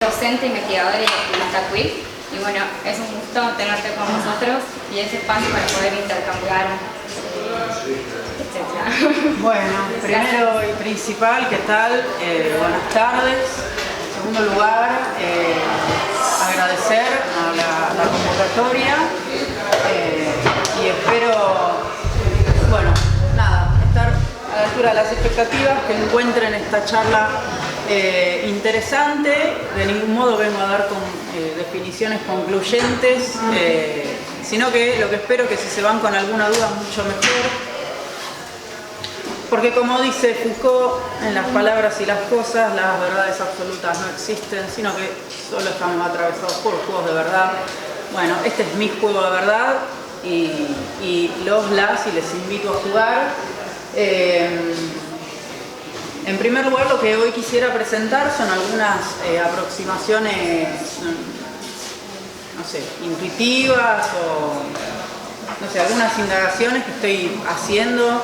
docente, investigadora y activista queer. Y bueno, es un gusto tenerte con nosotros y ese espacio para poder intercambiar, etc. Bueno, primero y principal, ¿qué tal? Buenas tardes. En segundo lugar, agradecer a la convocatoria y espero, bueno, nada, estar a la altura de las expectativas, que encuentren esta charla interesante. De ningún modo vengo a dar con definiciones concluyentes, sino que lo que espero es que si se van con alguna duda mucho mejor, porque como dice Foucault, en las palabras y las cosas, las verdades absolutas no existen, sino que solo estamos atravesados por juegos de verdad. Bueno, este es mi juego de verdad y y les invito a jugar. En primer lugar, lo que hoy quisiera presentar son algunas aproximaciones, no sé, intuitivas o, no sé, algunas indagaciones que estoy haciendo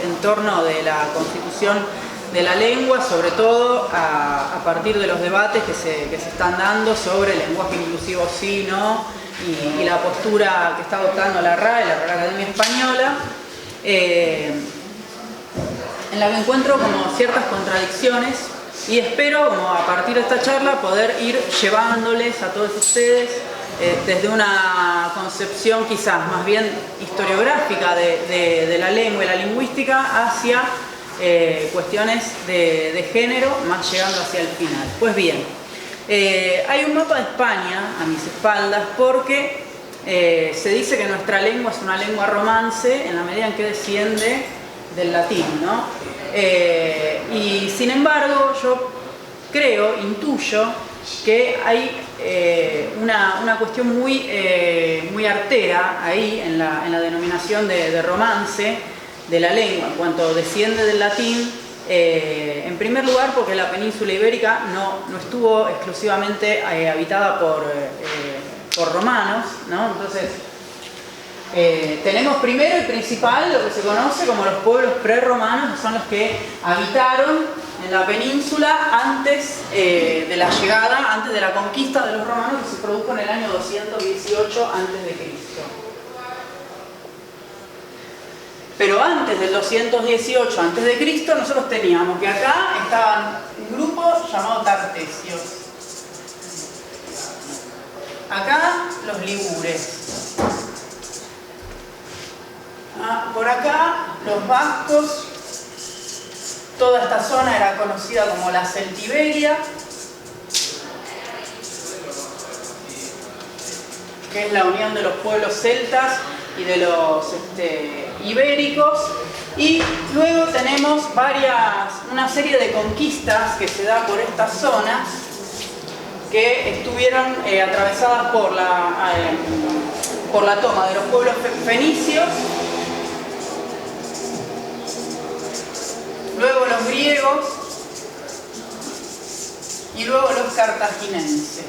en torno de la constitución de la lengua, sobre todo a partir de los debates que se están dando sobre el lenguaje inclusivo sí, no, y la postura que está adoptando la RAE, la Real Academia Española, en la que encuentro como ciertas contradicciones y espero, como a partir de esta charla, poder ir llevándoles a todos ustedes desde una concepción quizás más bien historiográfica de la lengua y la lingüística hacia cuestiones de género, más llegando hacia el final. Pues bien, hay un mapa de España a mis espaldas porque se dice que nuestra lengua es una lengua romance en la medida en que desciende del latín, ¿no? Y sin embargo yo creo, intuyo que hay una cuestión muy artera ahí en la denominación de romance de la lengua, en cuanto desciende del latín, en primer lugar porque la península ibérica no estuvo exclusivamente habitada por romanos, ¿no? Entonces tenemos primero y principal lo que se conoce como los pueblos prerromanos, que son los que habitaron en la península antes de la llegada, antes de la conquista de los romanos, que se produjo en el año 218 a.C. Pero antes del 218 a.C. nosotros teníamos que acá estaban un grupo llamado Tartesios. Acá los ligures. Por acá los vascos. Toda esta zona era conocida como la Celtiberia, que es la unión de los pueblos celtas y de los ibéricos. Y luego tenemos una serie de conquistas que se da por esta zona, que estuvieron atravesadas por la toma de los pueblos fenicios, luego los griegos y luego los cartagineses,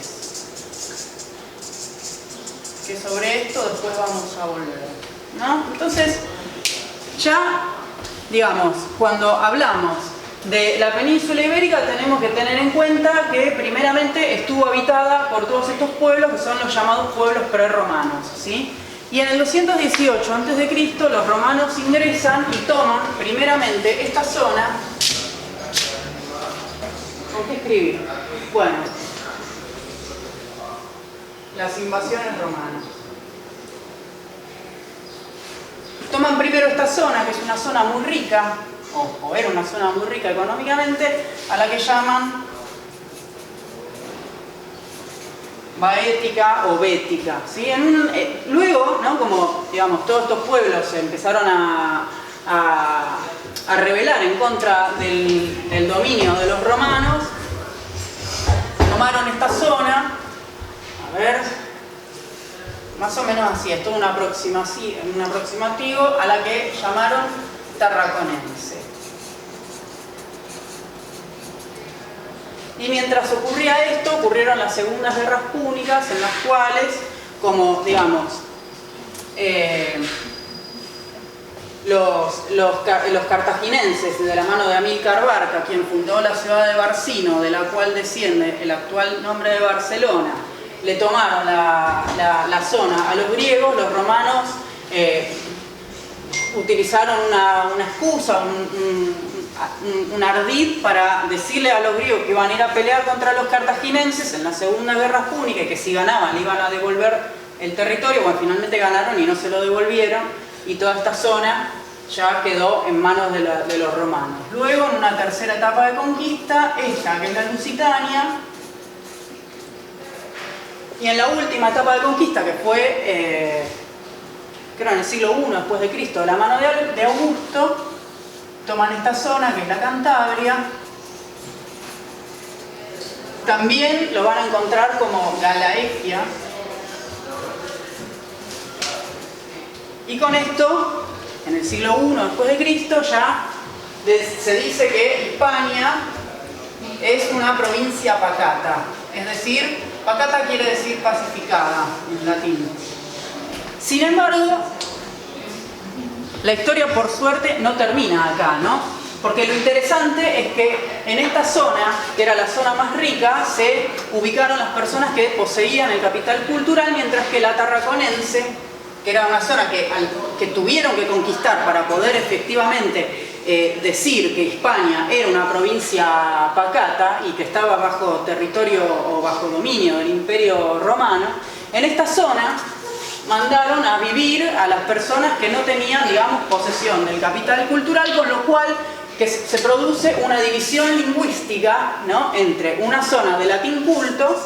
que sobre esto después vamos a volver, ¿no? Entonces, ya, digamos, cuando hablamos de la península ibérica tenemos que tener en cuenta que primeramente estuvo habitada por todos estos pueblos que son los llamados pueblos prerromanos, ¿sí? Y en el 218 a.C. los romanos ingresan y toman primeramente esta zona. ¿Con qué escribir? Bueno, las invasiones romanas. Toman primero esta zona, que es una zona muy rica, o era una zona muy rica económicamente, a la que llaman Baética o Bética, ¿sí? Luego, ¿no? Como digamos, todos estos pueblos se empezaron a rebelar en contra del dominio de los romanos, tomaron esta zona, a ver, más o menos así, es todo un aproximativo a la que llamaron Tarraconense. Y mientras ocurría esto, ocurrieron las segundas guerras púnicas, en las cuales, como digamos, los cartaginenses, de la mano de Amílcar Barca, quien fundó la ciudad de Barcino, de la cual desciende el actual nombre de Barcelona, le tomaron la zona a los griegos, los romanos utilizaron una excusa, un ardid para decirle a los griegos que iban a ir a pelear contra los cartaginenses en la Segunda Guerra Púnica y que si ganaban le iban a devolver el territorio. Bueno, finalmente ganaron y no se lo devolvieron, y toda esta zona ya quedó en manos de los romanos. Luego, en una tercera etapa de conquista, esta que es la Lusitania, y en la última etapa de conquista, que fue creo en el siglo I después de Cristo, de la mano de Augusto, toman esta zona que es la Cantabria. También lo van a encontrar como Galaecia. Y con esto, en el siglo I después de Cristo, ya se dice que Hispania es una provincia pacata. Es decir, pacata quiere decir pacificada en latín. Sin embargo, la historia, por suerte, no termina acá, ¿no? Porque lo interesante es que en esta zona, que era la zona más rica, se ubicaron las personas que poseían el capital cultural, mientras que la Tarraconense, que era una zona que tuvieron que conquistar para poder efectivamente decir que Hispania era una provincia pacata y que estaba bajo territorio o bajo dominio del Imperio Romano, en esta zona mandaron a vivir a las personas que no tenían, digamos, posesión del capital cultural, con lo cual que se produce una división lingüística, ¿no?, entre una zona de latín culto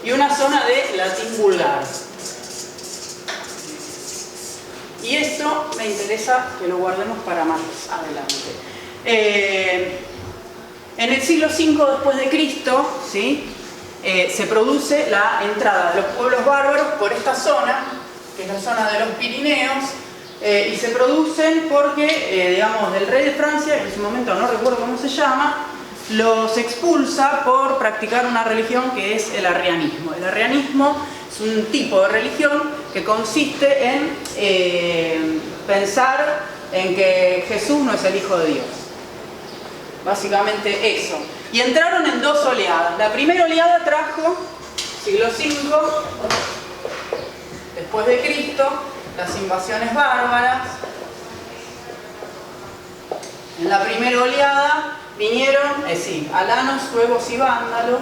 y una zona de latín vulgar. Y esto me interesa que lo guardemos para más adelante. En el siglo V después de Cristo, ¿sí?, se produce la entrada de los pueblos bárbaros por esta zona, que es la zona de los Pirineos, y se producen porque, digamos, el rey de Francia, en ese momento no recuerdo cómo se llama, los expulsa por practicar una religión que es el arrianismo. El arrianismo es un tipo de religión que consiste en pensar en que Jesús no es el Hijo de Dios. Básicamente eso. Y entraron en dos oleadas. La primera oleada trajo, siglo V después de Cristo, las invasiones bárbaras. En la primera oleada vinieron, alanos, suevos y vándalos.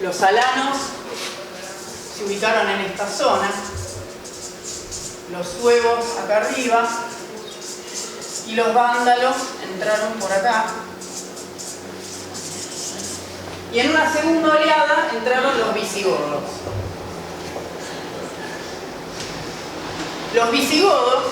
Los alanos se ubicaron en esta zona, los suevos acá arriba y los vándalos entraron por acá. Y en una segunda oleada entraron los visigodos. Los visigodos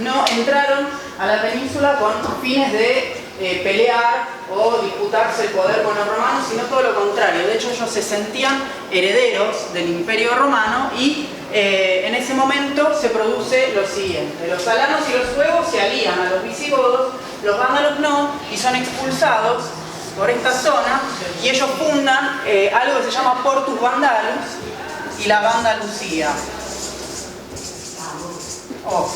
no entraron a la península con fines de pelear o disputarse el poder con los romanos, sino todo lo contrario. De hecho, ellos se sentían herederos del Imperio Romano y en ese momento se produce lo siguiente. Los alanos y los suevos se alían a los visigodos, los vándalos no, y son expulsados por esta zona, y ellos fundan algo que se llama Portus Vandalus y la Vandalucía. Oh.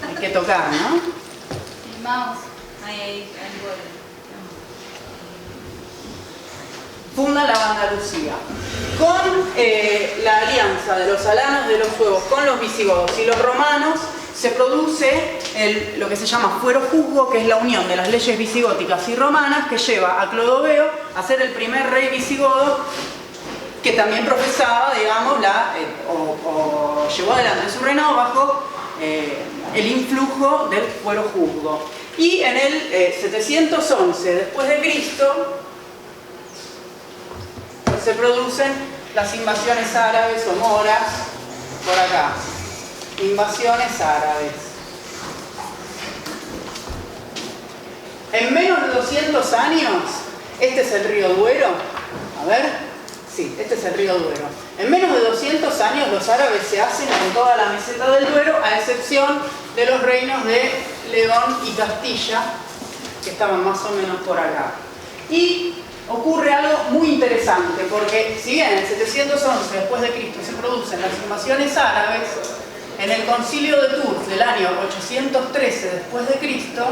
Hay que tocar, ¿no? El mouse, ahí vuelve. Funda la Vandalucía. Con la alianza de los alanos, de los suevos, con los visigodos y los romanos, se produce lo que se llama fuero juzgo, que es la unión de las leyes visigóticas y romanas, que lleva a Clodoveo a ser el primer rey visigodo que también profesaba, digamos, o llevó adelante su reinado bajo el influjo del fuero juzgo. Y en el 711 después de Cristo se producen las invasiones árabes o moras por acá. Invasiones árabes. En menos de 200 años, este es el río Duero. A ver, Sí, este es el río Duero. En menos de 200 años los árabes se hacen en toda la meseta del Duero, a excepción de los reinos de León y Castilla, que estaban más o menos por acá. Y ocurre algo muy interesante, porque si bien en el 711 después de Cristo se producen las invasiones árabes, en el Concilio de Tours del año 813 después de Cristo,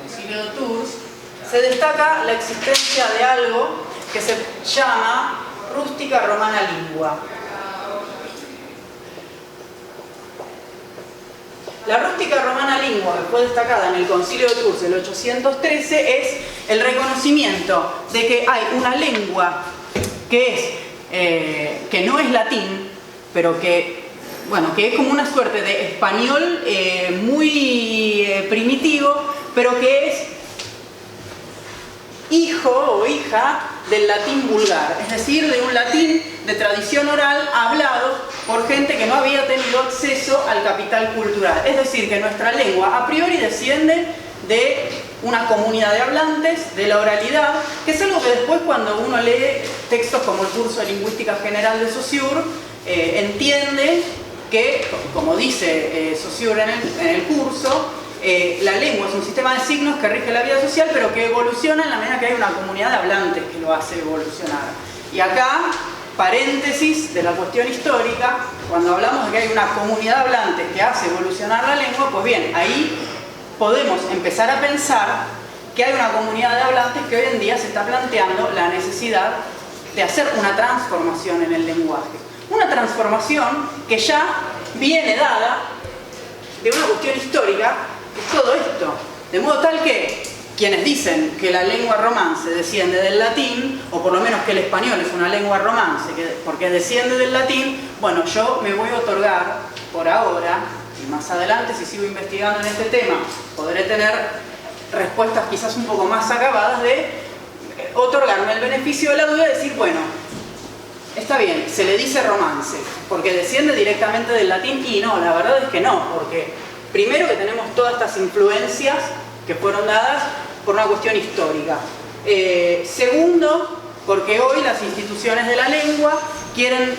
Concilio de Tours, se destaca la existencia de algo que se llama rústica romana lingua. La rústica romana lingua, que fue destacada en el Concilio de Tours del 813, es el reconocimiento de que hay una lengua que no es latín, pero que es como una suerte de español muy primitivo, pero que es hijo o hija del latín vulgar, es decir, de un latín de tradición oral hablado por gente que no había tenido acceso al capital cultural. Es decir, que nuestra lengua a priori desciende de una comunidad de hablantes, de la oralidad, que es algo que después cuando uno lee textos como el curso de Lingüística General de Saussure, entiende que, como dice Saussure en el curso, la lengua es un sistema de signos que rige la vida social, pero que evoluciona en la medida que hay una comunidad de hablantes que lo hace evolucionar. Y acá, paréntesis de la cuestión histórica, cuando hablamos de que hay una comunidad de hablantes que hace evolucionar la lengua, pues bien, ahí podemos empezar a pensar que hay una comunidad de hablantes que hoy en día se está planteando la necesidad de hacer una transformación en el lenguaje. Una transformación que ya viene dada de una cuestión histórica, que es todo esto. De modo tal que quienes dicen que la lengua romance desciende del latín, o por lo menos que el español es una lengua romance porque desciende del latín, bueno, yo me voy a otorgar por ahora, y más adelante si sigo investigando en este tema, podré tener respuestas quizás un poco más acabadas de otorgarme el beneficio de la duda y decir, bueno, está bien, se le dice romance, porque desciende directamente del latín, y no, la verdad es que no, porque primero que tenemos todas estas influencias que fueron dadas por una cuestión histórica. Segundo, porque hoy las instituciones de la lengua quieren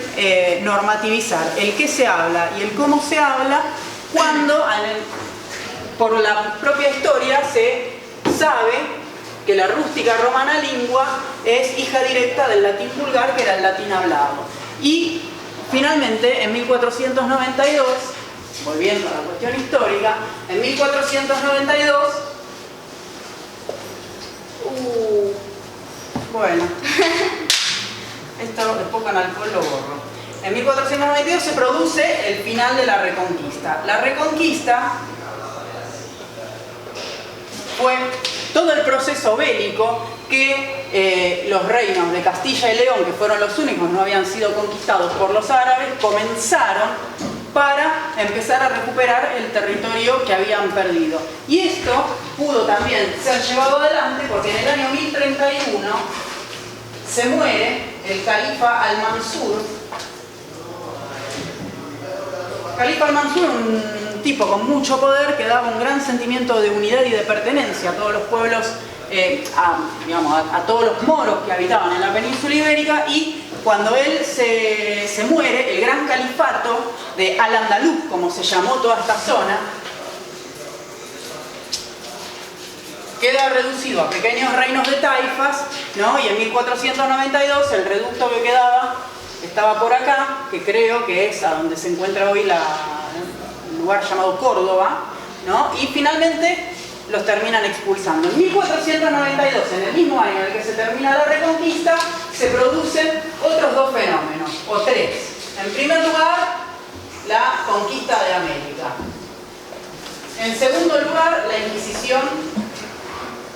normativizar el qué se habla y el cómo se habla, cuando por la propia historia se sabe que la rústica romana lingua es hija directa del latín vulgar, que era el latín hablado. Y finalmente, en 1492, volviendo a la cuestión histórica, en 1492, bueno, esto después con alcohol lo borro. En 1492 se produce el final de la Reconquista. La Reconquista fue todo el proceso bélico que los reinos de Castilla y León, que fueron los únicos que no habían sido conquistados por los árabes, comenzaron para empezar a recuperar el territorio que habían perdido. Y esto pudo también ser llevado adelante porque en el año 1031 se muere el califa Al-Mansur. Califa Al-Mansur, un tipo con mucho poder que daba un gran sentimiento de unidad y de pertenencia a todos los pueblos, a todos los moros que habitaban en la península ibérica, y cuando él se muere, el gran califato de Al-Andalus, como se llamó toda esta zona, queda reducido a pequeños reinos de taifas, ¿no? Y en 1492 el reducto que quedaba estaba por acá, que creo que es a donde se encuentra hoy un lugar llamado Córdoba, ¿no? Y finalmente los terminan expulsando. En 1492, en el mismo año en el que se termina la Reconquista, se producen otros dos fenómenos, o tres. En primer lugar, la conquista de América. En segundo lugar, la Inquisición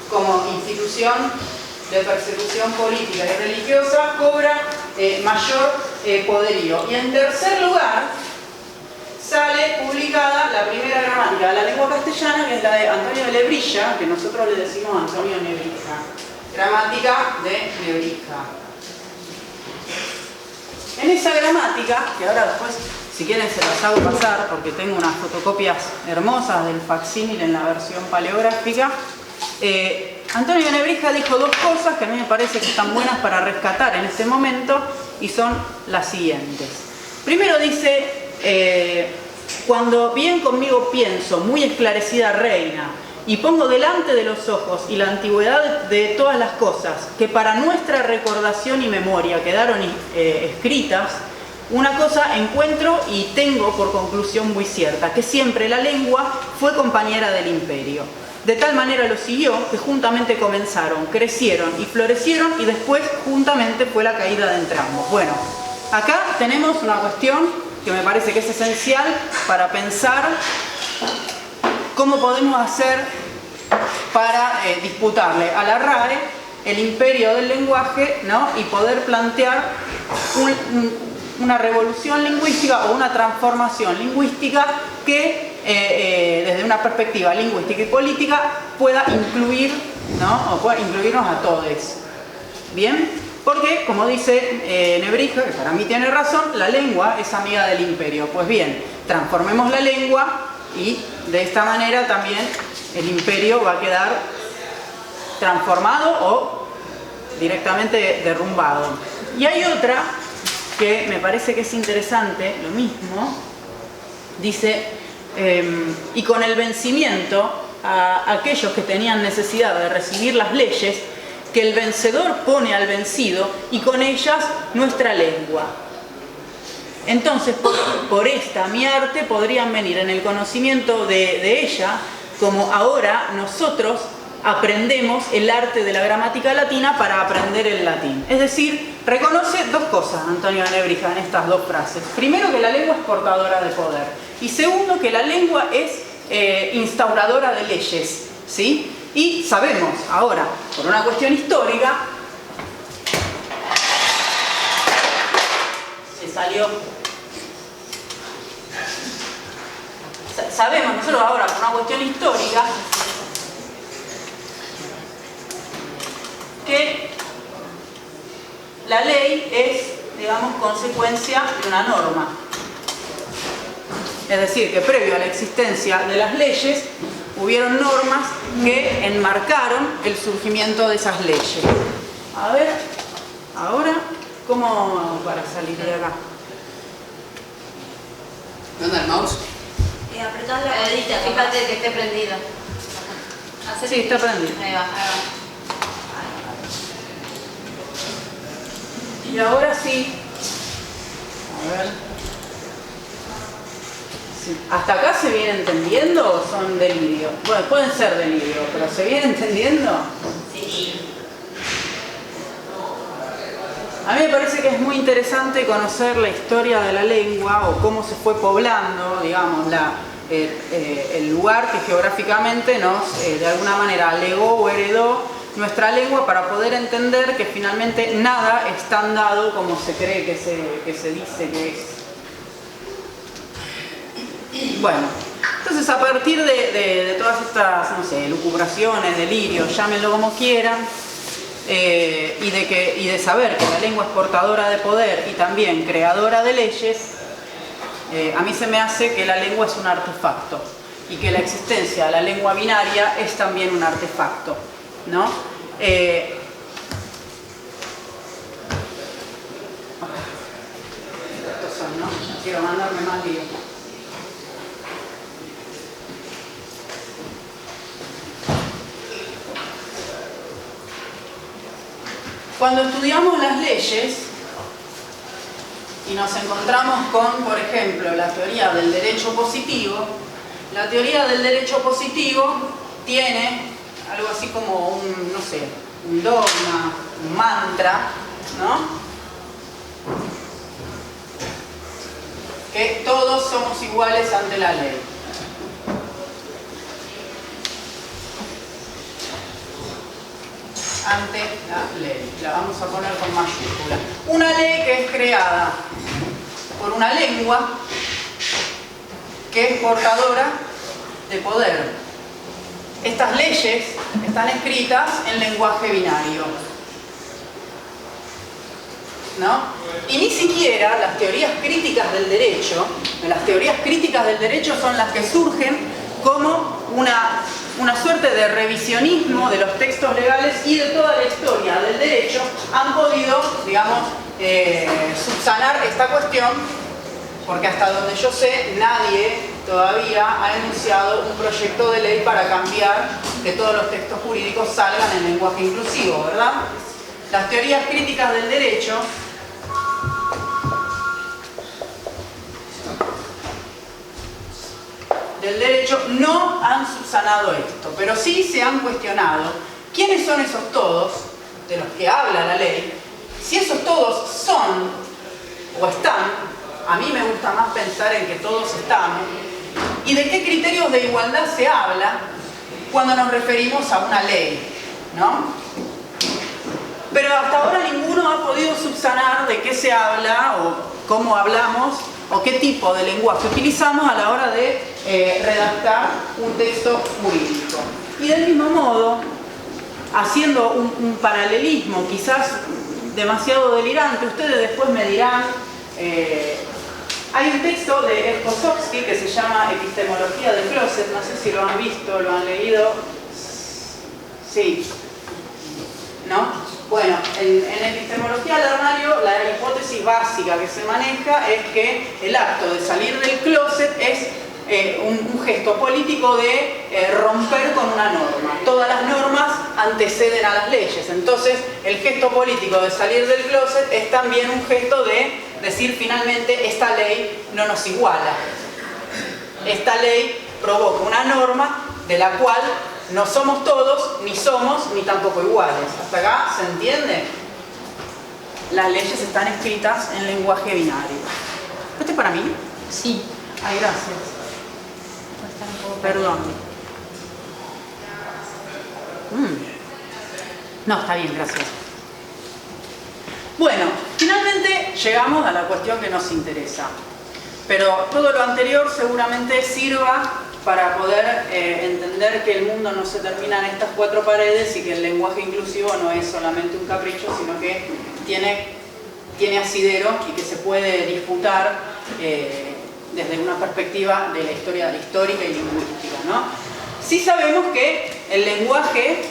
como institución de persecución política y religiosa cobra mayor poderío. Y en tercer lugar, sale publicada la primera gramática de la lengua castellana, que es la de Antonio de Lebrija, que nosotros le decimos Antonio Nebrija. Gramática de Nebrija. En esa gramática, que ahora después, si quieren se las hago pasar, porque tengo unas fotocopias hermosas del facsímil en la versión paleográfica, Antonio de Nebrija dijo dos cosas que a mí me parece que están buenas para rescatar en este momento y son las siguientes. Primero dice, cuando bien conmigo pienso, muy esclarecida reina, y pongo delante de los ojos y la antigüedad de todas las cosas que para nuestra recordación y memoria quedaron escritas, una cosa encuentro y tengo por conclusión muy cierta, que siempre la lengua fue compañera del imperio. De tal manera lo siguió que juntamente comenzaron, crecieron y florecieron y después juntamente fue la caída de entrambos. Bueno, acá tenemos una cuestión que me parece que es esencial para pensar cómo podemos hacer para disputarle a la RAE el imperio del lenguaje, ¿no? Y poder plantear una revolución lingüística o una transformación lingüística que desde una perspectiva lingüística y política pueda incluir, ¿no? O pueda incluirnos a todos. ¿Bien? Porque, como dice Nebrija, que para mí tiene razón, la lengua es amiga del imperio. Pues bien, transformemos la lengua y de esta manera también el imperio va a quedar transformado o directamente derrumbado. Y hay otra que me parece que es interesante, lo mismo, dice, y con el vencimiento a aquellos que tenían necesidad de recibir las leyes, que el vencedor pone al vencido y con ellas nuestra lengua. Entonces, por esta mi arte podrían venir en el conocimiento de ella, como ahora nosotros aprendemos el arte de la gramática latina para aprender el latín. Es decir, reconoce dos cosas Antonio de Nebrija en estas dos frases. Primero, que la lengua es portadora de poder. Y segundo, que la lengua es instauradora de leyes, ¿sí? Y sabemos ahora, por una cuestión histórica, se salió. Sabemos nosotros ahora, por una cuestión histórica, que la ley es, digamos, consecuencia de una norma. Es decir, que previo a la existencia de las leyes, hubieron normas que enmarcaron el surgimiento de esas leyes. A ver, ahora, ¿cómo para salir de acá? ¿Dónde el mouse? Apretás la ruedita, fíjate que esté prendida. Sí, está prendido. Ahí va, ahí va. Y ahora sí. A ver. Sí. ¿Hasta acá se viene entendiendo o son delirios? Bueno, pueden ser delirios, pero ¿se viene entendiendo? Sí. A mí me parece que es muy interesante conocer la historia de la lengua o cómo se fue poblando, digamos, el lugar que geográficamente nos, de alguna manera, legó o heredó nuestra lengua para poder entender que finalmente nada es tan dado como se cree que se dice que es. Bueno, entonces a partir de todas estas, no sé, lucubraciones, delirios, llámenlo como quieran, y de saber que la lengua es portadora de poder y también creadora de leyes, a mí se me hace que la lengua es un artefacto y que la existencia de la lengua binaria es también un artefacto, ¿no? Estos son, ¿no? No quiero mandarme más lío. Cuando estudiamos las leyes y nos encontramos con, por ejemplo, la teoría del derecho positivo, la teoría del derecho positivo tiene algo así como un, no sé, un dogma, un mantra, ¿no? Que todos somos iguales ante la ley. Ante la ley. La vamos a poner con mayúscula. Una ley que es creada por una lengua que es portadora de poder. Estas leyes están escritas en lenguaje binario, ¿no? Y ni siquiera las teorías críticas del derecho, las teorías críticas del derecho son las que surgen como una una suerte de revisionismo de los textos legales y de toda la historia del derecho, han podido, digamos, subsanar esta cuestión, porque hasta donde yo sé, nadie todavía ha enunciado un proyecto de ley para cambiar que todos los textos jurídicos salgan en lenguaje inclusivo, ¿verdad? Las teorías críticas del derecho no han subsanado esto, pero sí se han cuestionado quiénes son esos todos de los que habla la ley, si esos todos son o están, a mí me gusta más pensar en que todos estamos, y de qué criterios de igualdad se habla cuando nos referimos a una ley, ¿no? Pero hasta ahora ninguno ha podido subsanar de qué se habla o cómo hablamos o qué tipo de lenguaje utilizamos a la hora de redactar un texto jurídico. Y del mismo modo, haciendo un paralelismo quizás demasiado delirante, ustedes después me dirán, hay un texto de Kosowski que se llama Epistemología del Closet, no sé si lo han visto, lo han leído. Sí. ¿No? Bueno, en epistemología del armario la hipótesis básica que se maneja es que el acto de salir del closet es un gesto político de romper con una norma. Todas las normas anteceden a las leyes, entonces el gesto político de salir del closet es también un gesto de decir finalmente esta ley no nos iguala. Esta ley provoca una norma de la cual no somos todos, ni somos, ni tampoco iguales. ¿Hasta acá se entiende? Las leyes están escritas en lenguaje binario. ¿Este es para mí? Sí. Ay, gracias. Perdón. No, está bien, gracias. Bueno, finalmente llegamos a la cuestión que nos interesa. Pero todo lo anterior seguramente sirva para poder entender que el mundo no se termina en estas cuatro paredes y que el lenguaje inclusivo no es solamente un capricho, sino que tiene asidero y que se puede disputar desde una perspectiva de la historia histórica y lingüística, ¿no? Sí sabemos que el lenguaje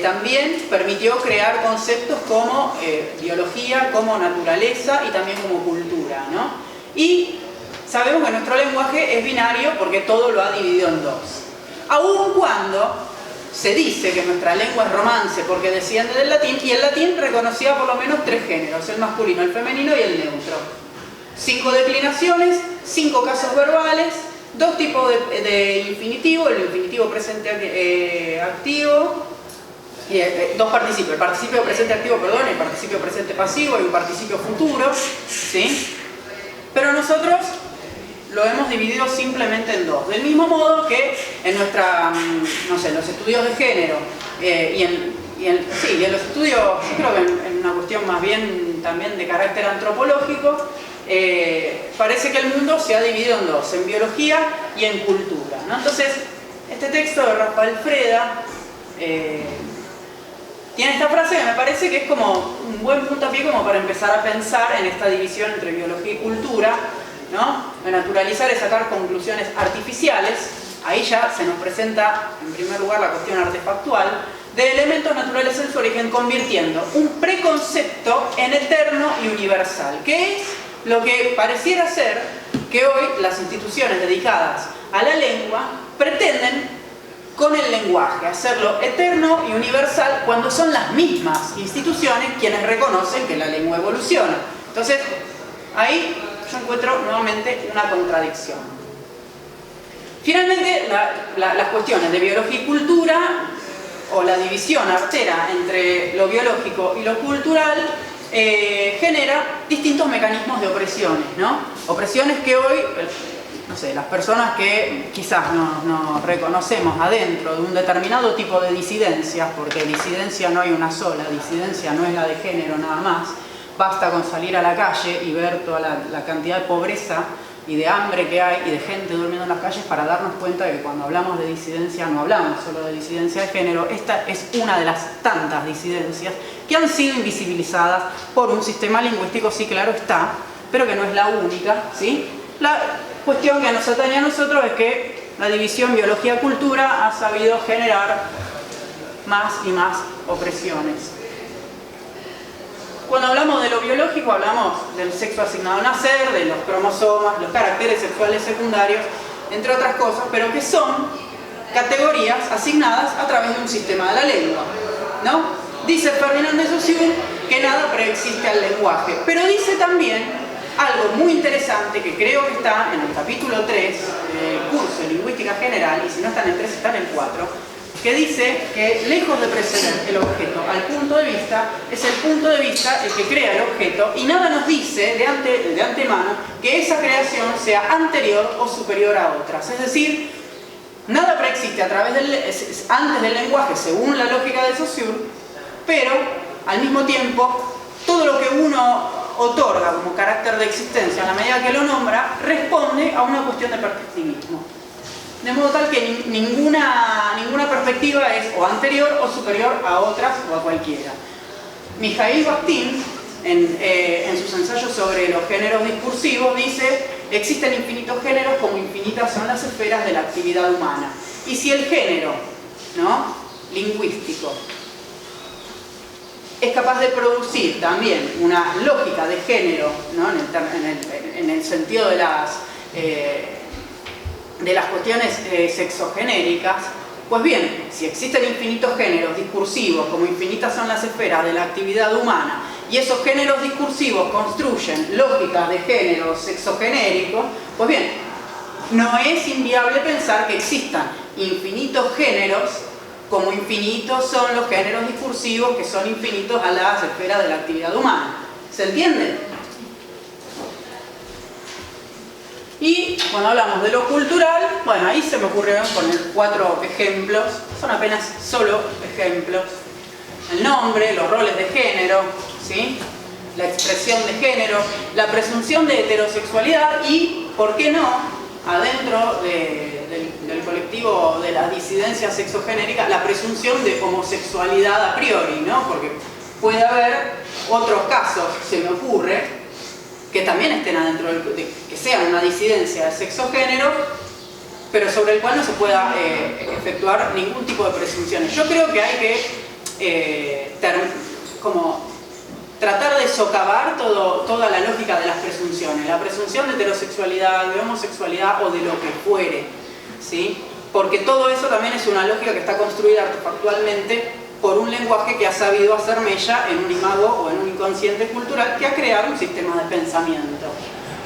también permitió crear conceptos como biología, como naturaleza y también como cultura, ¿no? Y sabemos que nuestro lenguaje es binario porque todo lo ha dividido en dos. Aun cuando se dice que nuestra lengua es romance porque desciende del latín, y el latín reconocía por lo menos tres géneros, el masculino, el femenino y el neutro. 5 declinaciones, 5 casos verbales, 2 tipos de infinitivo, el infinitivo presente activo, y 2 participios, el participio presente activo, perdón, el participio presente pasivo y un participio futuro, ¿sí? Pero nosotros lo hemos dividido simplemente en 2. Del mismo modo que en no sé, los estudios de género y en los estudios, yo creo que en una cuestión más bien también de carácter antropológico, parece que el mundo se ha dividido en 2, en biología y en cultura, ¿no? Entonces, este texto de Rafael Freda tiene esta frase que me parece que es como un buen puntapié como para empezar a pensar en esta división entre biología y cultura, ¿no? De naturalizar es sacar conclusiones artificiales. Ahí ya se nos presenta, en primer lugar, la cuestión artefactual de elementos naturales en su origen, convirtiendo un preconcepto en eterno y universal, que es lo que pareciera ser que hoy las instituciones dedicadas a la lengua pretenden con el lenguaje, hacerlo eterno y universal cuando son las mismas instituciones quienes reconocen que la lengua evoluciona. Entonces, ahí yo encuentro nuevamente una contradicción. Finalmente, las cuestiones de biología y cultura, o la división artera entre lo biológico y lo cultural, genera distintos mecanismos de opresiones, ¿no? Opresiones que hoy, no sé, las personas que quizás nos reconocemos adentro de un determinado tipo de disidencias, porque disidencia no hay una sola, disidencia no es la de género nada más, basta con salir a la calle y ver toda la cantidad de pobreza y de hambre que hay y de gente durmiendo en las calles para darnos cuenta de que cuando hablamos de disidencia no hablamos solo de disidencia de género. Esta es una de las tantas disidencias que han sido invisibilizadas por un sistema lingüístico, sí, claro está, pero que no es la única, ¿sí? La cuestión que nos atañe a nosotros es que la división biología-cultura ha sabido generar más y más opresiones. Cuando hablamos de lo biológico, hablamos del sexo asignado al nacer, de los cromosomas, los caracteres sexuales secundarios, entre otras cosas, pero que son categorías asignadas a través de un sistema de la lengua, ¿no? Dice Ferdinand de Saussure que nada preexiste al lenguaje, pero dice también algo muy interesante que creo que está en el capítulo 3 del curso de Lingüística General, y si no está en el 3 está en el 4, que dice que lejos de preceder el objeto al punto de vista, es el punto de vista el que crea el objeto, y nada nos dice de antemano que esa creación sea anterior o superior a otras. Es decir, nada preexiste antes del lenguaje según la lógica de Saussure, pero al mismo tiempo todo lo que uno otorga como carácter de existencia a la medida que lo nombra responde a una cuestión de perspectivismo. De modo tal que ninguna perspectiva es o anterior o superior a otras o a cualquiera. Mikhail Bakhtin, en sus ensayos sobre los géneros discursivos, dice: existen infinitos géneros como infinitas son las esferas de la actividad humana. Y si el género, ¿no?, lingüístico es capaz de producir también una lógica de género, ¿no?, en el sentido de las cuestiones sexogenéricas, pues bien, si existen infinitos géneros discursivos, como infinitas son las esferas de la actividad humana, y esos géneros discursivos construyen lógicas de género sexogenérico, pues bien, no es inviable pensar que existan infinitos géneros, como infinitos son los géneros discursivos que son infinitos a las esferas de la actividad humana. ¿Se entiende? Y cuando hablamos de lo cultural, bueno, ahí se me ocurrieron poner 4 ejemplos, son apenas solo ejemplos. El nombre, los roles de género, ¿sí?, la expresión de género, la presunción de heterosexualidad y, ¿por qué no?, adentro del colectivo de las disidencias sexogenéricas, la presunción de homosexualidad a priori, ¿no? Porque puede haber otros casos, se me ocurre, que también estén adentro, que sean una disidencia de sexo-género, pero sobre el cual no se pueda efectuar ningún tipo de presunciones. Yo creo que hay que tratar de socavar toda la lógica de las presunciones, la presunción de heterosexualidad, de homosexualidad o de lo que fuere, ¿sí? Porque todo eso también es una lógica que está construida artefactualmente por un lenguaje que ha sabido hacer mella en un imago o en un inconsciente cultural que ha creado un sistema de pensamiento.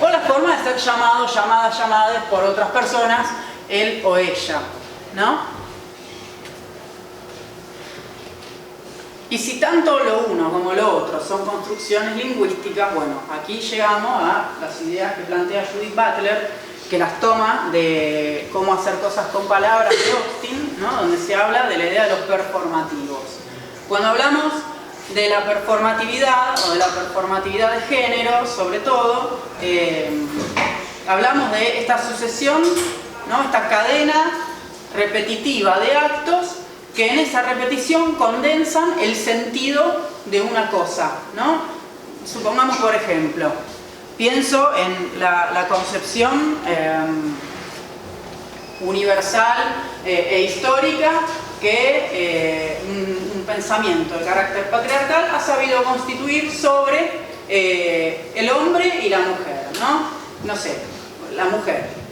O la forma de ser llamado, llamadas por otras personas, él o ella, ¿no? Y si tanto lo uno como lo otro son construcciones lingüísticas, bueno, aquí llegamos a las ideas que plantea Judith Butler, que las toma de Cómo hacer cosas con palabras de Austin, ¿no?, donde se habla de la idea de los performativos. Cuando hablamos de la performatividad o de la performatividad de género, sobre todo, hablamos de esta sucesión, ¿no?, esta cadena repetitiva de actos que en esa repetición condensan el sentido de una cosa, ¿no? Supongamos, por ejemplo, pienso en la concepción universal e histórica que un pensamiento de carácter patriarcal ha sabido constituir sobre el hombre y la mujer, ¿no? No sé, la mujer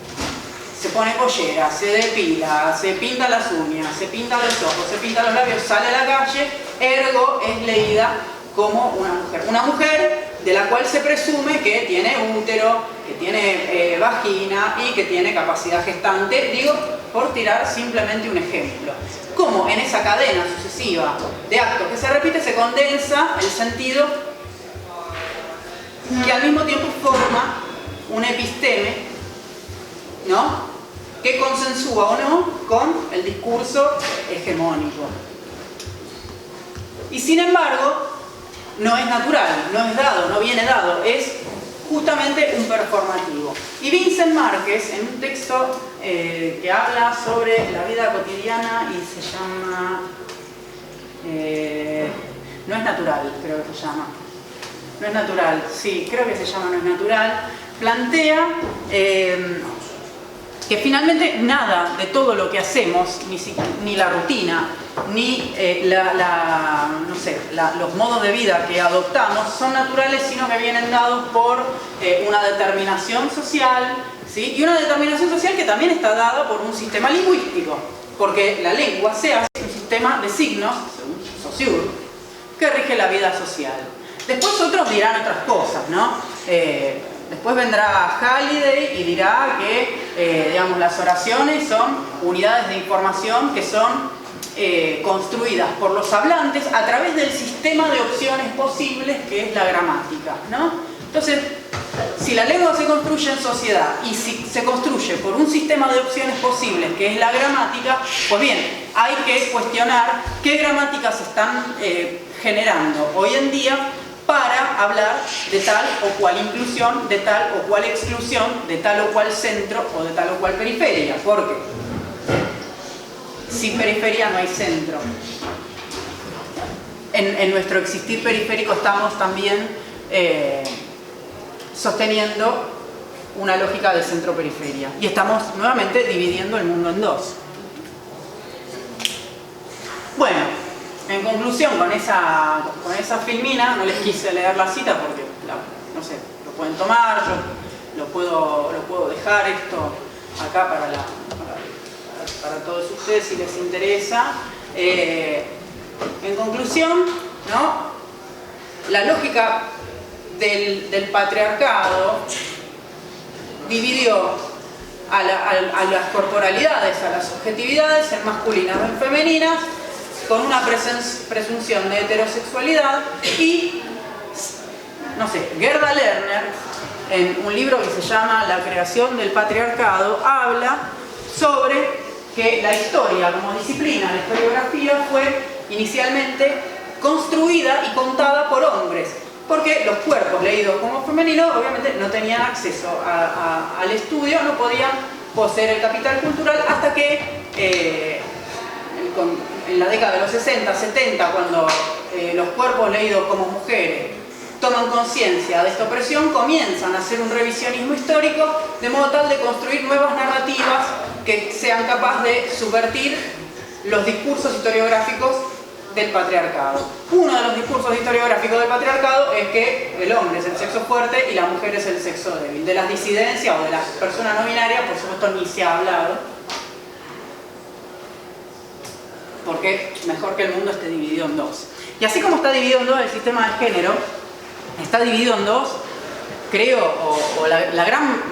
se pone pollera, se depila, se pinta las uñas, se pinta los ojos, se pinta los labios, sale a la calle, ergo es leída como una mujer. Una mujer de la cual se presume que tiene útero, que tiene vagina y que tiene capacidad gestante, digo, por tirar simplemente un ejemplo. Como en esa cadena sucesiva de actos que se repite se condensa el sentido que al mismo tiempo forma un episteme, ¿no?, que consensúa o no con el discurso hegemónico. Y sin embargo, no es natural, no es dado, no viene dado, es justamente un performativo. Y Vincent Márquez, en un texto que habla sobre la vida cotidiana y se llama No es natural, creo que se llama. No es natural, sí, creo que se llama No es natural, plantea que finalmente nada de todo lo que hacemos, ni la rutina, ni no sé, los modos de vida que adoptamos son naturales, sino que vienen dados por una determinación social, ¿sí? Y una determinación social que también está dada por un sistema lingüístico, porque la lengua se hace un sistema de signos, según Saussure, que rige la vida social. Después otros dirán otras cosas, ¿no? Después vendrá Halliday y dirá que digamos, las oraciones son unidades de información que son construidas por los hablantes a través del sistema de opciones posibles que es la gramática, ¿no? Entonces, si la lengua se construye en sociedad y si se construye por un sistema de opciones posibles que es la gramática, pues bien, hay que cuestionar qué gramáticas se están generando hoy en día para hablar de tal o cual inclusión, de tal o cual exclusión, de tal o cual centro o de tal o cual periferia. Porque sin periferia no hay centro. En nuestro existir periférico estamos también sosteniendo una lógica de centro-periferia. Y estamos nuevamente dividiendo el mundo en dos. Bueno. En conclusión, con esa filmina, no les quise leer la cita porque, no sé, lo pueden tomar, yo lo puedo dejar esto acá para todos ustedes si les interesa. En conclusión, ¿no? La lógica del patriarcado dividió a las corporalidades, a las subjetividades en masculinas o en femeninas, con una presunción de heterosexualidad y, no sé, Gerda Lerner, en un libro que se llama La creación del patriarcado, habla sobre que la historia como disciplina, la historiografía, fue inicialmente construida y contada por hombres, porque los cuerpos leídos como femeninos obviamente no tenían acceso al estudio, no podían poseer el capital cultural hasta que en la década de los 60, 70, cuando los cuerpos leídos como mujeres toman conciencia de esta opresión, comienzan a hacer un revisionismo histórico de modo tal de construir nuevas narrativas que sean capaces de subvertir los discursos historiográficos del patriarcado. Uno de los discursos historiográficos del patriarcado es que el hombre es el sexo fuerte y la mujer es el sexo débil. De las disidencias o de las personas no binarias, por supuesto, ni se ha hablado, porque mejor que el mundo esté dividido en dos. Y así como está dividido en dos el sistema de género, está dividido en dos, creo, o la gran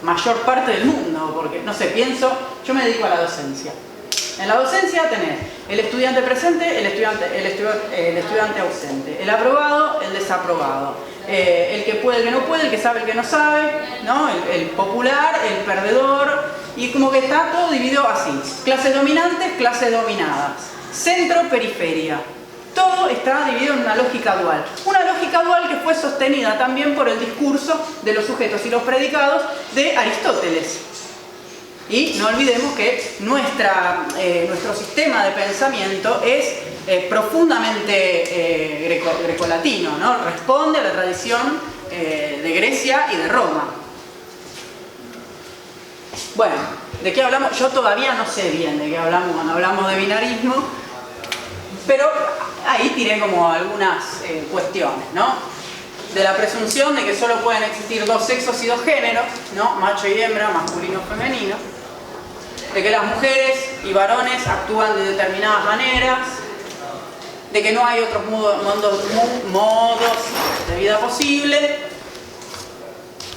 mayor parte del mundo, porque, no sé, pienso, yo me dedico a la docencia. En la docencia tenés el estudiante presente, el estudiante ausente, el aprobado, el desaprobado, el que puede, el que no puede, el que sabe, el que no sabe, ¿no? El popular, el perdedor, y como que está todo dividido así. Clases dominantes, clases dominadas. Centro, periferia. Todo está dividido en una lógica dual. Una lógica dual que fue sostenida también por el discurso de los sujetos y los predicados de Aristóteles. Y no olvidemos que nuestro sistema de pensamiento es profundamente grecolatino, ¿no? Responde a la tradición de Grecia y de Roma. Bueno, ¿de qué hablamos? Yo todavía no sé bien de qué hablamos cuando hablamos de binarismo, pero ahí tiré como algunas cuestiones, ¿no? De la presunción de que solo pueden existir dos sexos y dos géneros, ¿no? Macho y hembra, masculino y femenino. De que las mujeres y varones actúan de determinadas maneras, de que no hay otros modos de vida posible,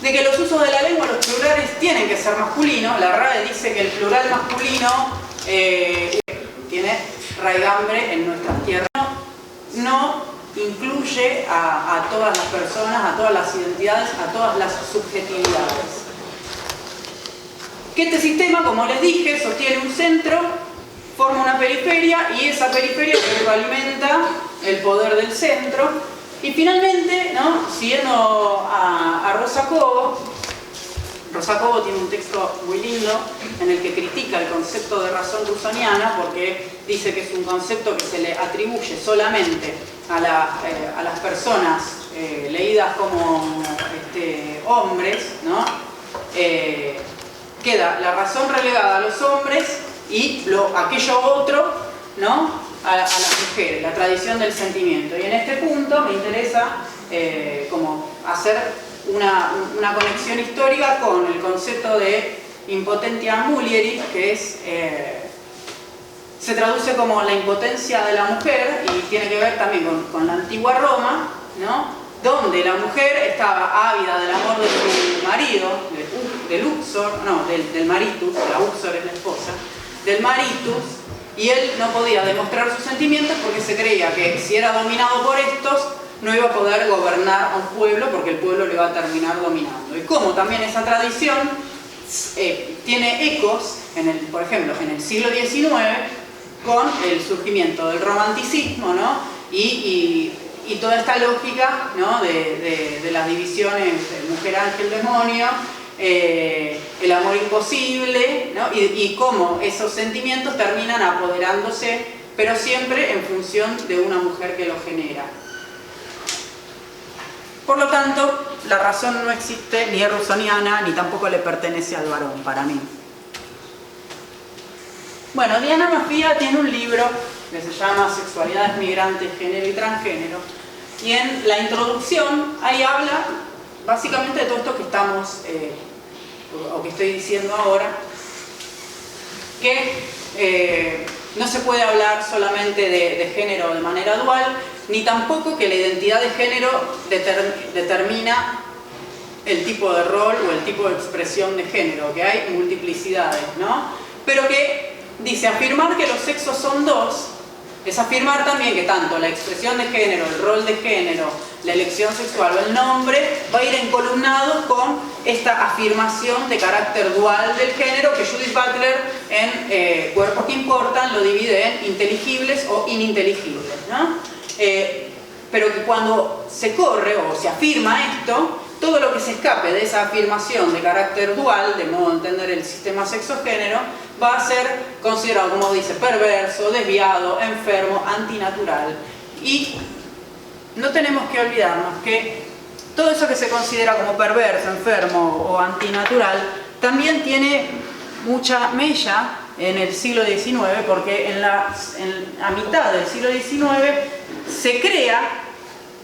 de que los usos de la lengua, los plurales, tienen que ser masculinos. La RAE dice que el plural masculino tiene raigambre en nuestras tierras. No incluye a todas las personas, a todas las identidades, a todas las subjetividades. Que este sistema, como les dije, sostiene un centro, forma una periferia y esa periferia alimenta el poder del centro. Y finalmente, ¿no? Siguiendo a Rosa Cobo tiene un texto muy lindo en el que critica el concepto de razón rusoniana porque dice que es un concepto que se le atribuye solamente a las personas leídas como hombres, ¿no? queda la razón relegada a los hombres y aquello otro, ¿no?, a las mujeres, la tradición del sentimiento. Y en este punto me interesa como hacer una conexión histórica con el concepto de impotentia mulieris, que es, se traduce como la impotencia de la mujer y tiene que ver también con la antigua Roma, ¿no?, donde la mujer estaba ávida del amor de su marido, del Uxor, no, del Maritus, la Uxor es la esposa, del Maritus, y él no podía demostrar sus sentimientos porque se creía que si era dominado por estos, no iba a poder gobernar a un pueblo porque el pueblo le iba a terminar dominando. Y como también esa tradición tiene ecos, por ejemplo, en el siglo XIX, con el surgimiento del romanticismo, ¿no?, y toda esta lógica, ¿no?, de las divisiones mujer, ángel, demonio, el amor imposible, ¿no?, y cómo esos sentimientos terminan apoderándose, pero siempre en función de una mujer que lo genera. Por lo tanto, la razón no existe, ni es rusoniana, ni tampoco le pertenece al varón, para mí. Bueno, Diana Maffia tiene un libro que se llama Sexualidades Migrantes, Género y Transgénero, y en la introducción ahí habla básicamente de todo esto que estamos, o que estoy diciendo ahora, que no se puede hablar solamente de género de manera dual, ni tampoco que la identidad de género determina el tipo de rol o el tipo de expresión de género, que hay multiplicidades, ¿no? Pero que dice, afirmar que los sexos son dos, es afirmar también que tanto la expresión de género, el rol de género, la elección sexual o el nombre va a ir encolumnado con esta afirmación de carácter dual del género que Judith Butler en Cuerpos que Importan lo divide en inteligibles o ininteligibles, ¿no? Pero que cuando se corre o se afirma esto, todo lo que se escape de esa afirmación de carácter dual, de modo de entender el sistema sexo-género, va a ser considerado, como dice, perverso, desviado, enfermo, antinatural. Y no tenemos que olvidarnos que todo eso que se considera como perverso, enfermo o antinatural también tiene mucha mella en el siglo XIX, porque a mitad del siglo XIX se crea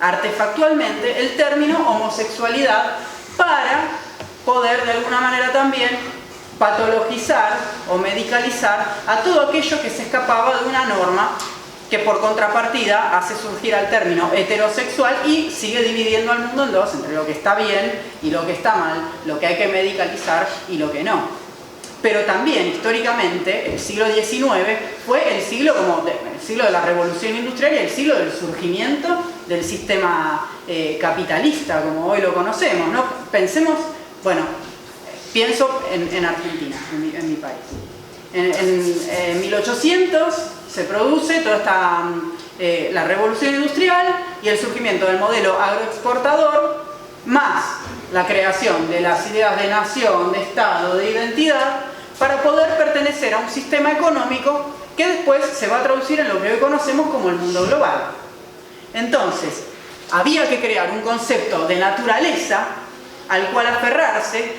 artefactualmente el término homosexualidad para poder de alguna manera también patologizar o medicalizar a todo aquello que se escapaba de una norma que por contrapartida hace surgir al término heterosexual y sigue dividiendo al mundo en dos, entre lo que está bien y lo que está mal, lo que hay que medicalizar y lo que no. Pero también históricamente el siglo XIX fue el siglo de la revolución industrial y el siglo del surgimiento del sistema capitalista como hoy lo conocemos, ¿no? Pensemos, bueno, pienso en Argentina, en mi país. En 1800 se produce toda esta la revolución industrial y el surgimiento del modelo agroexportador, más la creación de las ideas de nación, de Estado, de identidad, para poder pertenecer a un sistema económico que después se va a traducir en lo que hoy conocemos como el mundo global. Entonces, había que crear un concepto de naturaleza al cual aferrarse,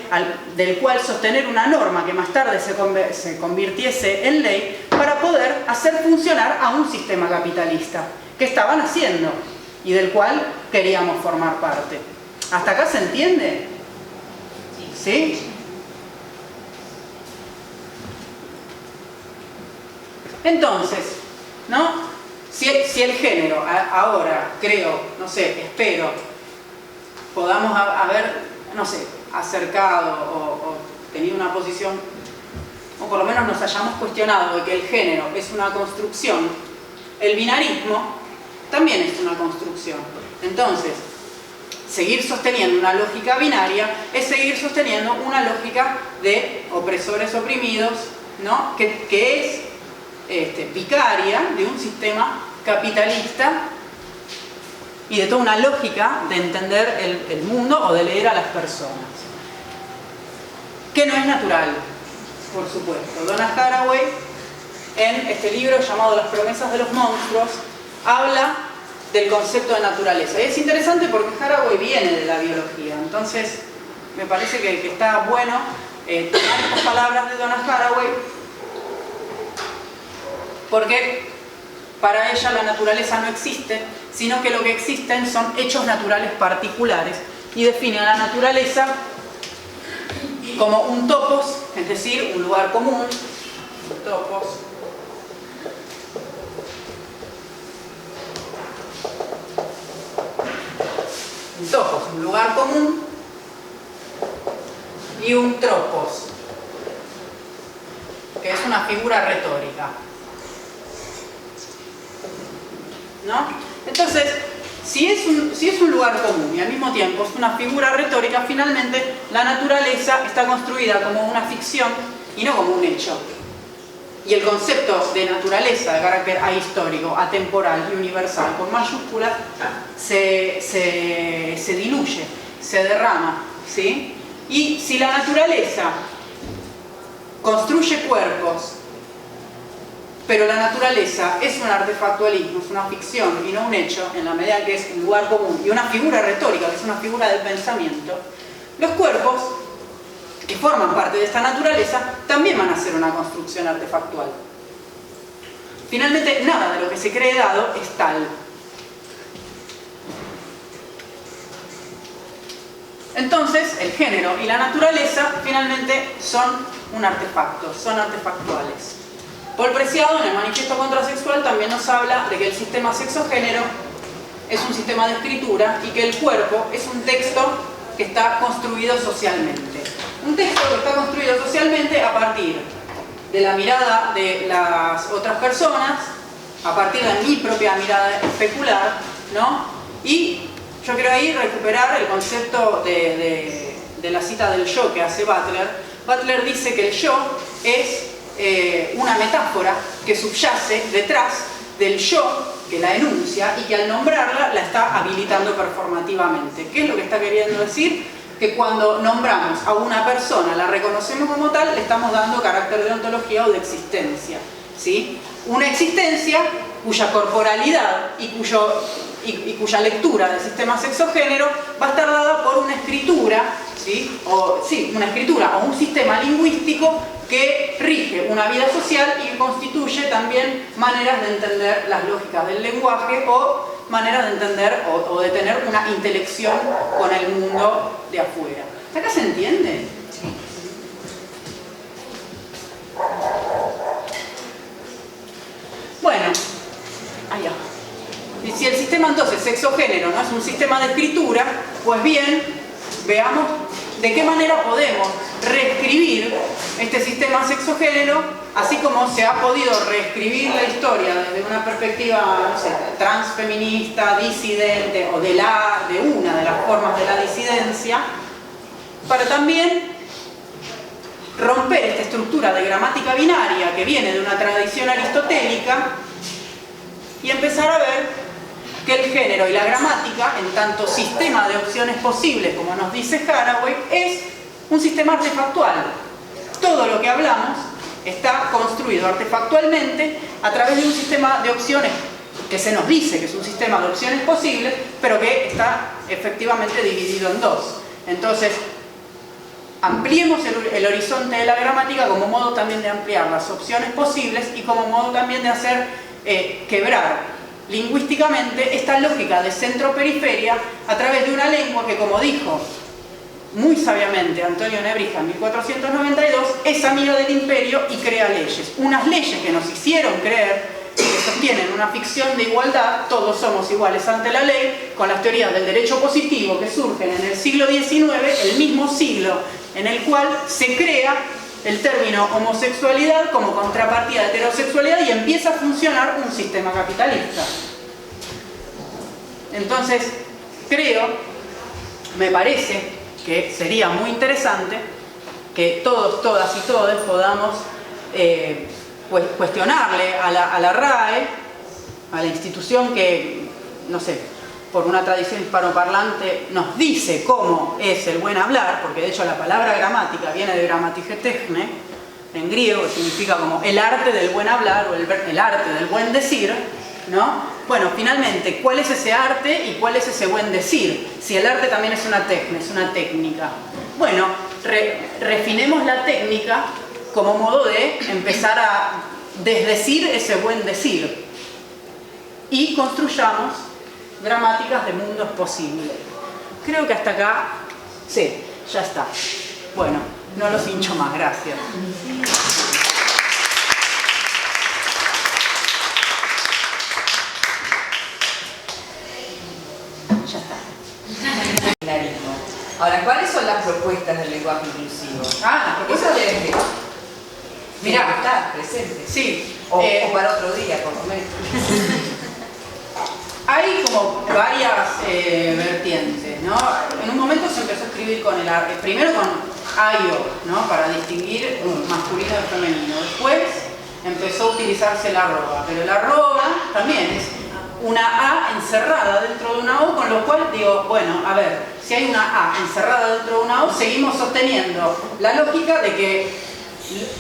del cual sostener una norma que más tarde se convirtiese en ley para poder hacer funcionar a un sistema capitalista que estaban haciendo y del cual queríamos formar parte. ¿Hasta acá se entiende? ¿Sí? Entonces, ¿no? Si el género ahora, creo, no sé, espero, podamos haber, no sé, acercado o tenido una posición, o por lo menos nos hayamos cuestionado de que el género es una construcción, el binarismo también es una construcción. Entonces, seguir sosteniendo una lógica binaria es seguir sosteniendo una lógica de opresores oprimidos, ¿no? que es vicaria de un sistema capitalista y de toda una lógica de entender el mundo o de leer a las personas. Que no es natural, por supuesto. Donna Haraway, en este libro llamado Las promesas de los monstruos, habla del concepto de naturaleza. Y es interesante porque Haraway viene de la biología, entonces me parece que está bueno tomar estas palabras de Donna Haraway, porque para ella la naturaleza no existe, sino que lo que existen son hechos naturales particulares, y define a la naturaleza como un topos, es decir, un lugar común, un topos, un lugar común, y un tropos, que es una figura retórica, ¿no? Entonces, si es un lugar común y al mismo tiempo es una figura retórica, finalmente la naturaleza está construida como una ficción y no como un hecho. Y el concepto de naturaleza de carácter ahistórico, atemporal y universal con mayúsculas se diluye, se derrama, ¿sí? Y si la naturaleza construye cuerpos, pero la naturaleza es un artefactualismo, es una ficción y no un hecho, en la medida que es un lugar común y una figura retórica, que es una figura del pensamiento, los cuerpos que forman parte de esta naturaleza también van a ser una construcción artefactual. Finalmente, nada de lo que se cree dado es tal. Entonces, el género y la naturaleza finalmente son un artefacto, son artefactuales. Paul Preciado, en el Manifiesto Contrasexual, también nos habla de que el sistema sexo-género es un sistema de escritura y que el cuerpo es un texto que está construido socialmente. Un texto que está construido socialmente a partir de la mirada de las otras personas, a partir de mi propia mirada especular, ¿no? Y yo quiero ahí recuperar el concepto de la cita del yo que hace Butler. Butler dice que el yo es una metáfora que subyace detrás del yo que la enuncia y que al nombrarla la está habilitando performativamente. ¿Qué es lo que está queriendo decir? Que cuando nombramos a una persona, la reconocemos como tal, le estamos dando carácter de ontología o de existencia, ¿sí? Una existencia cuya corporalidad y cuya lectura del sistema sexo-género va a estar dada por una escritura, ¿sí? Una escritura o un sistema lingüístico que rige una vida social y que constituye también maneras de entender las lógicas del lenguaje o maneras de entender o de tener una intelección con el mundo de afuera. ¿Hasta acá se entiende? Sí. Bueno, allá. Y si el sistema entonces sexo-género no es un sistema de escritura, pues bien, veamos de qué manera podemos reescribir este sistema sexo-género, así como se ha podido reescribir la historia desde una perspectiva, no sé, transfeminista, disidente o de una de las formas de la disidencia, para también romper esta estructura de gramática binaria que viene de una tradición aristotélica y empezar a ver que el género y la gramática, en tanto sistema de opciones posibles, como nos dice Haraway, es un sistema artefactual. Todo lo que hablamos está construido artefactualmente a través de un sistema de opciones que se nos dice que es un sistema de opciones posibles, pero que está efectivamente dividido en dos. Entonces, ampliemos el horizonte de la gramática como modo también de ampliar las opciones posibles y como modo también de hacer quebrar lingüísticamente esta lógica de centro-periferia a través de una lengua que, como dijo muy sabiamente Antonio Nebrija en 1492, es amiga del imperio y crea leyes. Unas leyes que nos hicieron creer que sostienen una ficción de igualdad, todos somos iguales ante la ley, con las teorías del derecho positivo que surgen en el siglo XIX, el mismo siglo en el cual se crea el término homosexualidad como contrapartida de heterosexualidad y empieza a funcionar un sistema capitalista. Entonces, me parece que sería muy interesante que todos, todas y todes podamos cuestionarle a la RAE, a la institución que, no sé, por una tradición hispanoparlante nos dice cómo es el buen hablar, porque de hecho la palabra gramática viene de gramatigetechne, en griego, que significa como el arte del buen hablar o el arte del buen decir, ¿no? Bueno, finalmente, ¿cuál es ese arte y cuál es ese buen decir? Si el arte también es una técnica. Bueno, refinemos la técnica como modo de empezar a desdecir ese buen decir y construyamos gramáticas de mundos posibles. Creo que hasta acá, sí, ya está. Bueno, no los hincho más, gracias. Ya está. Clarísimo. Ahora, ¿cuáles son las propuestas del lenguaje inclusivo? Ah, la propuesta Eso debe mirá, estar presente. sí. O para otro día, por lo menos. Hay como varias vertientes, ¿no? En un momento se empezó a escribir con primero con ayo, ¿no? Para distinguir masculino de femenino. Después empezó a utilizarse la arroba, pero la arroba también es una A encerrada dentro de una O, con lo cual digo, bueno, a ver, si hay una A encerrada dentro de una O, seguimos sosteniendo la lógica de que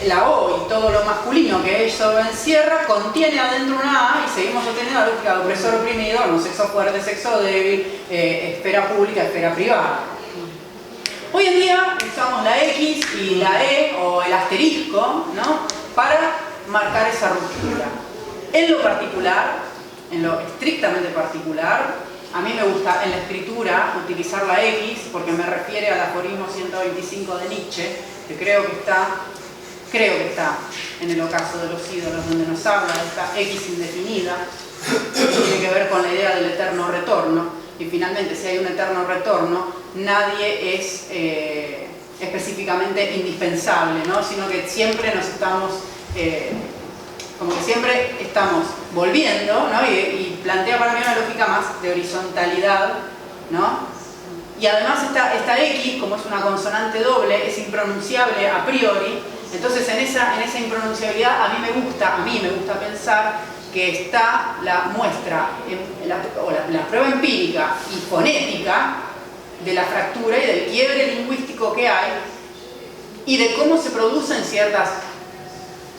la O y todo lo masculino que eso encierra contiene adentro una A y seguimos sosteniendo la lógica de opresor oprimido, no sexo fuerte, sexo débil, esfera pública, esfera privada. Hoy en día usamos la X y la E o el asterisco, ¿no? Para marcar esa ruptura. En lo particular, en lo estrictamente particular, a mí me gusta en la escritura utilizar la X porque me refiere al aforismo 125 de Nietzsche, que creo que está en el ocaso de los ídolos, donde nos habla de esta X indefinida, que tiene que ver con la idea del eterno retorno. Y finalmente, si hay un eterno retorno, nadie es específicamente indispensable, ¿no? Sino que siempre nos estamos, como que siempre estamos volviendo, ¿no? Y plantea para mí una lógica más de horizontalidad, ¿no? Y además esta X, como es una consonante doble, es impronunciable a priori. Entonces en esa impronunciabilidad a mí me gusta pensar que está la muestra, la prueba empírica y fonética de la fractura y del quiebre lingüístico que hay y de cómo se producen ciertas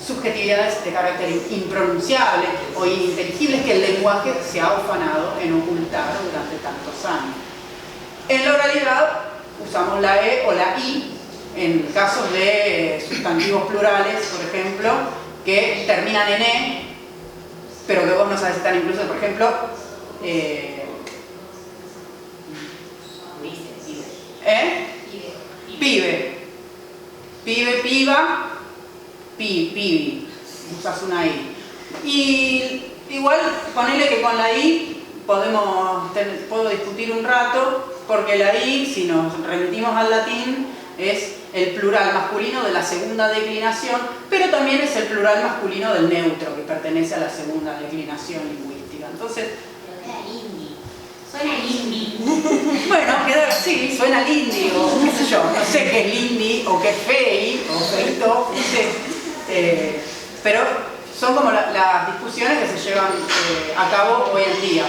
subjetividades de carácter impronunciable o ininteligibles que el lenguaje se ha ufanado en ocultar durante tantos años. En la oralidad usamos la E o la I en casos de sustantivos plurales, por ejemplo, que terminan en E, pero que vos no sabes si están incluso, por ejemplo, pibe, piba, pibi, usas una I. Y igual, ponele que con la I puedo discutir un rato, porque la I, si nos remitimos al latín, es el plural masculino de la segunda declinación, pero también es el plural masculino del neutro, que pertenece a la segunda declinación lingüística. Entonces, suena lindi. bueno, sí, suena lindi, o qué sé yo, no sé qué es lindi, o qué es fei, o feito, no sé. Pero son como las discusiones que se llevan a cabo hoy en día.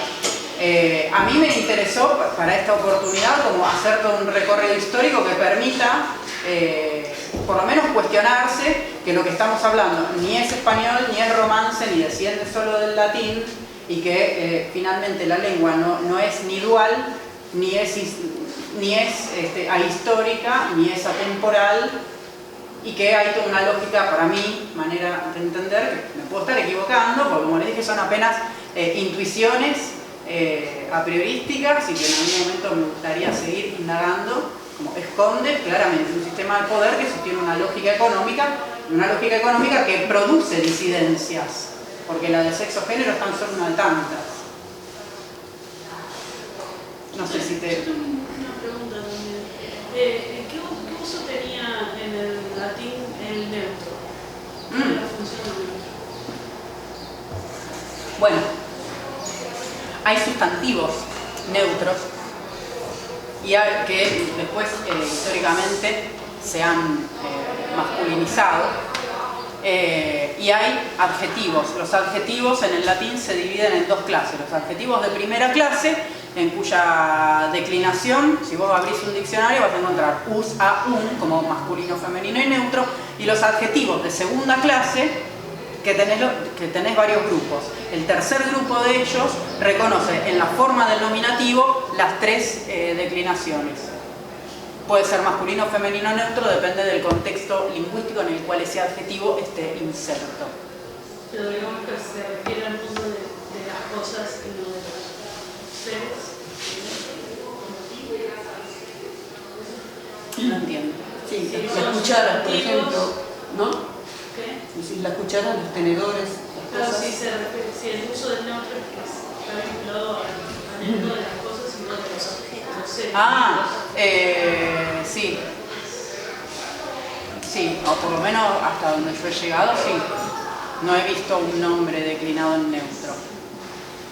A mí me interesó para esta oportunidad como hacer todo un recorrido histórico que permita por lo menos cuestionarse que lo que estamos hablando ni es español, ni es romance, ni desciende solo del latín, y que finalmente la lengua no es ni dual, ni es ahistórica, ni es atemporal, y que hay toda una lógica, para mí, manera de entender, que me puedo estar equivocando, porque como les dije son apenas intuiciones a priorísticas, y que en algún momento me gustaría seguir indagando, como esconde claramente un sistema de poder que sostiene una lógica económica que produce disidencias, porque la de sexo-género es tan solo una de tantas. No sé si te... Una pregunta también. ¿Qué uso tenía en el latín el neutro? ¿Cuál es la función del neutro? Bueno, hay sustantivos neutros y que después históricamente se han masculinizado, y hay adjetivos. Los adjetivos en el latín se dividen en dos clases: los adjetivos de primera clase, en cuya declinación, si vos abrís un diccionario, vas a encontrar us, a, un, como masculino, femenino y neutro, y los adjetivos de segunda clase, que tenés varios grupos. El tercer grupo de ellos reconoce en la forma del nominativo las 3 declinaciones. Puede ser masculino, femenino, neutro, depende del contexto lingüístico en el cual ese adjetivo esté inserto. Pero digamos que se refiere al mundo de las cosas y no de los seres. No entiendo. Sí, Sí, las son cucharas, por sustantivos. ejemplo, ¿no? ¿Qué? Es decir, las cucharas, los tenedores, las Claro, cosas. sí, se refiere, sí, el uso del neutro es que está vinculado al mundo de las cosas y no de los objetos. Sí. Sí, o por lo menos hasta donde yo he llegado, sí. No he visto un nombre declinado en neutro.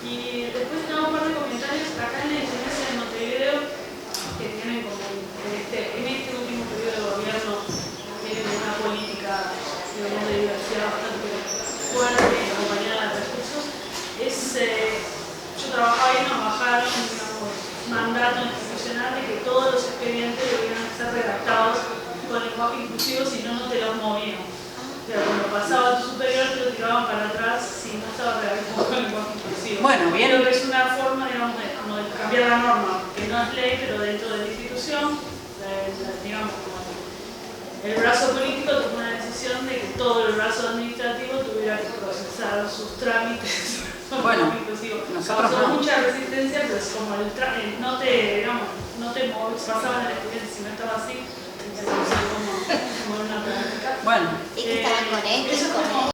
Y después tenemos un par de comentarios acá en la Intendencia de Montevideo que tienen como en este último periodo de gobierno tienen una política, digamos, de diversidad bastante fuerte y acompañada de recursos. Yo trabajaba ahí y nos bajaron un mandato institucional de que todos los expedientes debían ser redactados con lenguaje inclusivo, si no, no te los movían. Pero cuando pasaba tu superior te lo tiraban para atrás si no estaba redactado con lenguaje inclusivo. Bueno, bien. Creo que es una forma, digamos, como de cambiar la norma, que no es ley, pero dentro de la institución, digamos, como el brazo político tomó una decisión de que todo el brazo administrativo tuviera que procesar sus trámites. Bueno, nosotros causó no. mucha resistencia, pero es como no te pasaban el expediente si no estaba así, entonces como una práctica. Bueno. Y que estaban con esto y Eso es con como